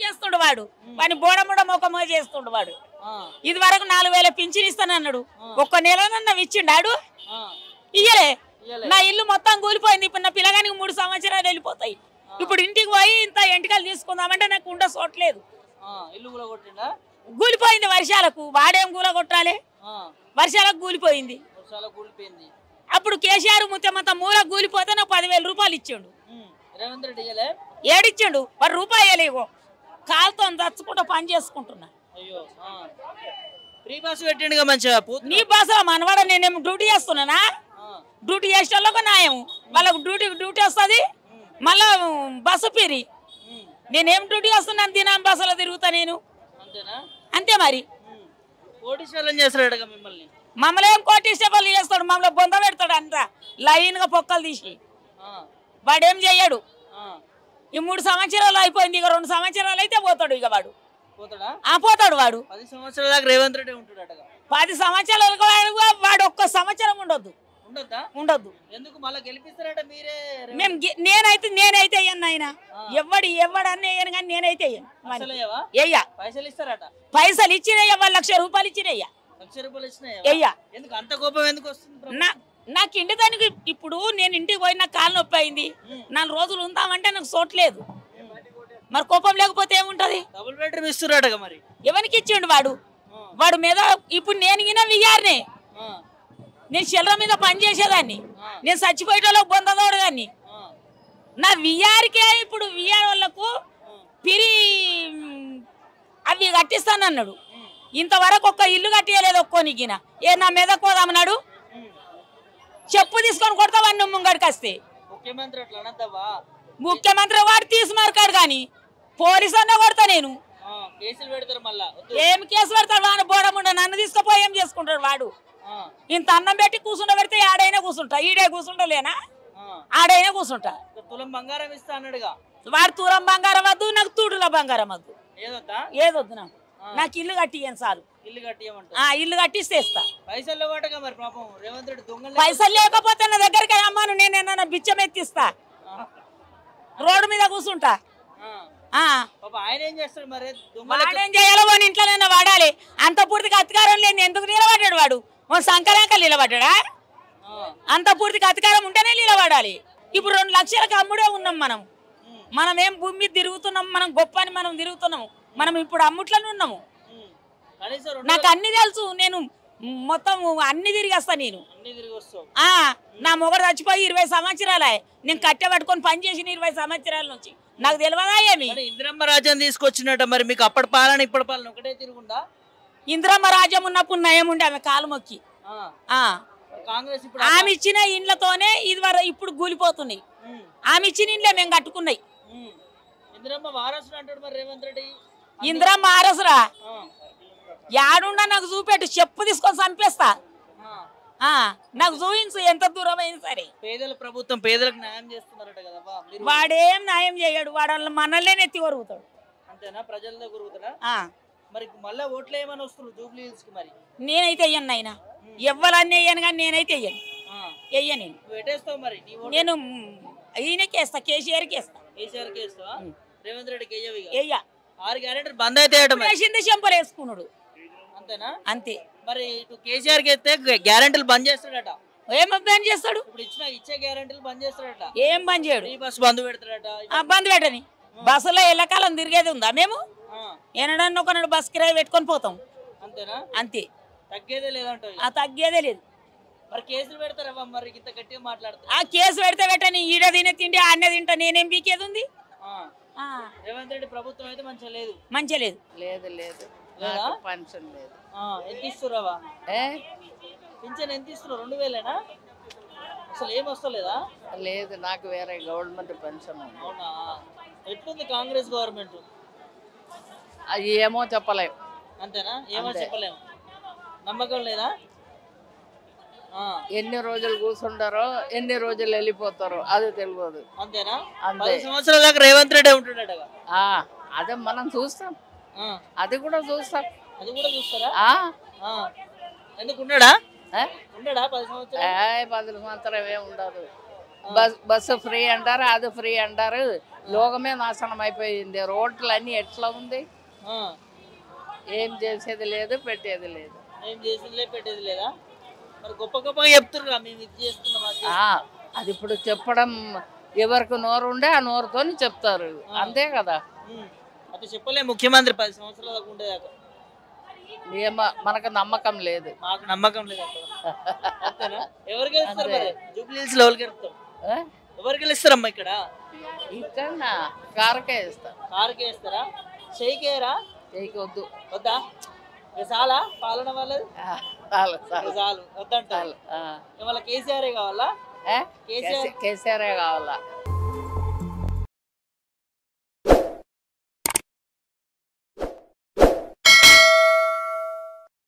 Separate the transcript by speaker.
Speaker 1: చేస్తుండు వాడు వాడిని బోడముడ మొక్కమో చేస్తుండు వాడు ఇది వరకు 4000 పింఛన్ ఇస్తానన్నాడు ఒక్క నెలనన్నా ఇచ్చిండాడు ఇయ్యలే నా ఇల్లు మొత్తం కూలిపోయింది ఇప్పుడు నా పిల్లగానికి 3 సంవత్సరాలు వెళ్ళిపోతాయి ఇప్పుడు ఇంటికి పోయి ఇంత ఎంటికలు తీసుకుందామంటే నాకు ఉండ సోట్లేదు కూలిపోయింది వర్షాలకు వాడేం కూల కొట్టాలి వర్షాలకు కూలిపోయింది అప్పుడు కేసీఆర్ ముత్యమంత మూల కూలిపోతే నాకు 10,000 రూపాయలు ఇచ్చిండు ఏడిచ్చిండు వాడు రూపాయలేవో కాలుతో దచ్చుకుంటూ పని చేసుకుంటున్నా నీ బస్సులో మనవాడ నేనేమో డ్యూటీ చేస్తున్నానా డ్యూటీ చేసే వాళ్ళకు న్యాయం వాళ్ళకు డ్యూటీ వస్తుంది మళ్ళా బస్సు పిరి నేనేం డ్యూటీ చేస్తున్నాను దినం బస్సులో తిరుగుతా నేను అంతే మరి మమ్మల్ని ఏం కోటీశ్వరాలు చేస్తాడు మమ్మల్ని బొంద పెడతాడు అంత లైన్ గా పొక్కలు తీసి వాడేం చెయ్యడు ఈ 3 సంవత్సరాలు అయిపోయింది ఇక 2 సంవత్సరాలు అయితే పోతాడు ఇక వాడు పోతాడు వాడు
Speaker 2: 10 సంవత్సరాల దాకా రేవంత్ రెడ్డి ఉంటాడట
Speaker 1: 10 సంవత్సరాలకు వాడు ఒక్క సంవత్సరం ఉండొద్దు ఉండొద్దు
Speaker 2: ఎందుకు మళ్ళీ గెలిపిస్తారట మీరే
Speaker 1: మేము నేనైతే అయ్యాను ఆయన ఎవడన్నీ అయ్యాను కానీ నేనైతే అయ్యా
Speaker 2: పైసలు ఇస్తారట
Speaker 1: పైసలు ఇచ్చినయ్యా వాళ్ళు 1,00,000 రూపాయలు ఇచ్చినయ్యా
Speaker 2: 1,00,000 రూపాయలు ఇచ్చినాయా
Speaker 1: అయ్యా
Speaker 2: ఎందుకు అంత కోపం ఎందుకు వస్తుంది
Speaker 1: నాకు ఇంటి దానికి ఇప్పుడు నేను ఇంటికి పోయి నాకు కాలు నొప్పి అయింది 4 రోజులు ఉందామంటే నాకు సోట్లేదు మరి కోపం లేకపోతే ఏముంటది
Speaker 2: డబుల్ బెడ్రూమ్ ఇస్తున్నారట మరి
Speaker 1: ఎవరికి ఇచ్చిండు వాడు మీద ఇప్పుడు నేను గిన వియ్యారనే నేను చిల్లర మీద పని చేసేదాన్ని నేను చచ్చిపోయేటోళ్ళకి బొందదోడదాన్ని నా వియ్యారికే ఇప్పుడు వియ్యార్ వాళ్ళకు పిరి అవి కట్టిస్తానన్నాడు ఇంతవరకు ఒక్క ఇల్లు కట్టియలేదు ఒక్కోనికిన నా మీద కోదామన్నాడు చెప్పు తీసుకొని కొడతావన్నీ ముంగడికి వస్తే ముఖ్యమంత్రి వాడు తీసుమారుకాడు కానీ పోలీసు అన్న కొడతా నేను ఏం కేసు పెడతాడు వాడు బోడముండ నన్ను తీసుకుపోయి ఏం చేసుకుంటాడు వాడు ఇంత అన్నం పెట్టి కూర్చుంట పెడితే ఆడైనా కూర్చుంటా ఈడే కూర్చుంటలేనా ఆడైనా కూర్చుంటా
Speaker 2: తులం బంగారం ఇస్తా అన్నాడుగా
Speaker 1: వాడు తులం బంగారం వద్దు నాకు తూడుల బంగారం వద్దు ఏదొద్దు నాకు ఇల్లు కట్టియను చాలు ఇల్లు కట్టిస్తే ఇస్తా పైసలు లేకపోతే నా దగ్గరికి అమ్మాను నేనేనా బిచ్చం ఎత్తిస్తా రోడ్డు మీద కూర్చుంటా వాడేం చేయాలో వాడి ఇంట్లోనైనా వాడాలి అంత పూర్తిగా అధికారం లేని ఎందుకు నిలబడ్డాడు వాడు సంకరాంకలు నిలబడ్డా అంత పూర్తిగా అధికారం ఉంటేనే నిలబడాలి ఇప్పుడు 2 లక్షలకు అమ్ముడే ఉన్నాం మనం ఏం భూమి మీద తిరుగుతున్నాం మనం గొప్ప అని మనం తిరుగుతున్నాము మనం ఇప్పుడు అమ్ముట్లోనే ఉన్నాము నాకు అన్ని తెలుసు నేను మొత్తం అన్ని తిరిగి వస్తా నేను నా మొగడు చచ్చిపోయి 20 సంవత్సరాలే నేను కట్టె పట్టుకొని పని చేసిన 20 సంవత్సరాల నుంచి నాకు తెలియదా ఏమి
Speaker 2: ఇందిరమ్మ రాజ్యం తీసుకొచ్చినట్ట మరి మీకు అప్పటి పాలన ఇప్పటి పాలన ఒకటే తిరుగుందా
Speaker 1: ఇందిరమ్మ రాజ్యం ఉన్నప్పుడు నయం ఉండే ఆమె కాలు మొక్కి
Speaker 2: కాంగ్రెస్
Speaker 1: ఆమె ఇచ్చిన ఇండ్లతోనే ఇప్పుడు కూలిపోతున్నాయి ఆమె ఇచ్చిన ఇండ్లే మేము కట్టుకున్నాయి
Speaker 2: ఇందిరమ్మ వారసుడు అంటాడు మరి రేవంత్ రెడ్డి
Speaker 1: ఇందిరమ్మ వారసురా యాడుండా నాకు చూపెట్టు చెప్పు తీసుకొని చంపేస్తా నాకు చూపించు ఎంత దూరం అయినా సరే
Speaker 2: పేదల ప్రభుత్వం పేదలకు న్యాయం చేస్తున్నారట కదా
Speaker 1: వాడేం న్యాయం చేయడు వాడు మనల్నే నెత్తి కొరుగుతాడు
Speaker 2: అంతేనా ప్రజలతో కొరుగుతాడా మరి మళ్ళీ ఓట్లు ఏమని వస్తున్నారు జూబ్లీ హిల్స్ కి మరి
Speaker 1: నేనైతే అయ్యాను ఆయన ఎవ్వరన్నీ అయ్యాను కానీ నేనైతే అయ్యా నేను ఈయనకి వేస్తా కేసీఆర్కి వేస్తా
Speaker 2: రేవంత్ రెడ్డికి
Speaker 1: అయ్యా
Speaker 2: 6 గ్యారెంటీలు బంద్ అయితే
Speaker 1: చెంపలు వేసుకున్నాడు
Speaker 2: అంతేనా
Speaker 1: అంతే
Speaker 2: మరి ఇటు కేసీఆర్ కి అయితే గ్యారెంటీలు బంద్ చేస్తాడట
Speaker 1: ఏం బంద్ చేస్తాడు
Speaker 2: ఇప్పుడు ఇచ్చే గ్యారెంటీలు బంద్ చేస్తాడట
Speaker 1: ఏం బంద్ చేయడు
Speaker 2: బస్ బంద్ పెడతాడట
Speaker 1: బంద్ పెట్టని బస్సులో ఎల్లకాలం తిరిగేది ఉందా మేము ఏనాడన్నా ఒకనాడు బస్ కిరాయి పెట్టుకొని పోతాం
Speaker 2: అంతేనా
Speaker 1: అంతే
Speaker 2: తగ్గేదే లేదంట
Speaker 1: తగ్గేదే లేదు
Speaker 2: మరి కేసులు పెడతారా మరి ఇంత గట్టిగా మాట్లాడతారు
Speaker 1: కేసు పెడితే పెట్టని ఈడ తినే తిండి అన్న తింటా నేనేం పీకేది ఉంది
Speaker 2: రేవంత్ రెడ్డి ప్రభుత్వం అయితే మంచిగా లేదు
Speaker 1: లేదు
Speaker 3: లేదు పెన్షన్ లేదు
Speaker 2: ఎంత ఇస్తున్నావా పింఛన్ ఎంత ఇస్తున్నారు 2,000 అసలు ఏం వస్తలేదా
Speaker 3: లేదు నాకు వేరే గవర్నమెంట్ పెన్షన్
Speaker 2: అవునా ఎట్లుంది కాంగ్రెస్ గవర్నమెంట్
Speaker 3: అది ఏమో చెప్పలేము
Speaker 2: అంతేనా ఏమో చెప్పలేము నమ్మకం లేదా
Speaker 3: ఎన్ని రోజులు కూర్చుంటారో ఎన్ని రోజులు వెళ్ళిపోతారో అది తెలియదు
Speaker 2: అంతేనా 10 సంవత్సరాల దాకా రేవంత్ రెడ్డి ఉంటున్నాడు
Speaker 3: అదే మనం చూస్తాం అది కూడా చూస్తాం
Speaker 2: అది కూడా చూస్తారా ఎందుకు ఉన్నాడా 10 సంవత్సరాలు
Speaker 3: 10 సంవత్సరం ఏమి ఉండదు బస్సు ఫ్రీ అంటారు, అది ఫ్రీ అంటారు. లోకమే నాశనం అయిపోయింది. రోడ్లన్నీ ఎట్లా ఉంది,
Speaker 2: ఆ,
Speaker 3: ఏం చేసేది లేదు, పెట్టేది లేదు.
Speaker 2: ఏం చేసిందిలే పెట్టేది లేదా? మరి గొప్ప గొప్పగా చెప్తుర్రా మేము ఇది చేస్తున్నాం అది
Speaker 3: ఆ, అది ఇప్పుడు చెప్పడం ఎవరికి నోరు ఉండే ఆ నోరుతో చెప్తారు, అంతే కదా.
Speaker 2: చేస్తున్నాం. అట్లా చెప్పలే ముఖ్యమంత్రి 10 సంవత్సరాల దాకా ఉండేదాకా.
Speaker 3: మనకు నమ్మకం లేదు.
Speaker 2: మాకు నమ్మకం లేదు అక్కడ. అంతేనా? ఎవరు గెలుస్తారు మరి జూబ్లీ హిల్స్ లో? ఎవరు గెలుస్తారు?
Speaker 3: ఆ?
Speaker 2: ఎవరు గెలుస్తారమ్మా ఇక్కడ?
Speaker 3: ఇక్కడ కారకే ఇస్తాం.
Speaker 2: కారుకే వేస్తారా? షేకేరా?
Speaker 3: చేయకొద్దు.
Speaker 2: వద్దా? ఇక చాలా పాలన వాళ్ళది
Speaker 3: చాలు
Speaker 2: ఇక
Speaker 3: చాలు
Speaker 2: చాలు వద్దంటారు.
Speaker 3: చాలు.
Speaker 2: ఇవాళ కేసీఆర్ కావాలా? కేసీఆర్
Speaker 3: కేసీఆర్ కావాలా.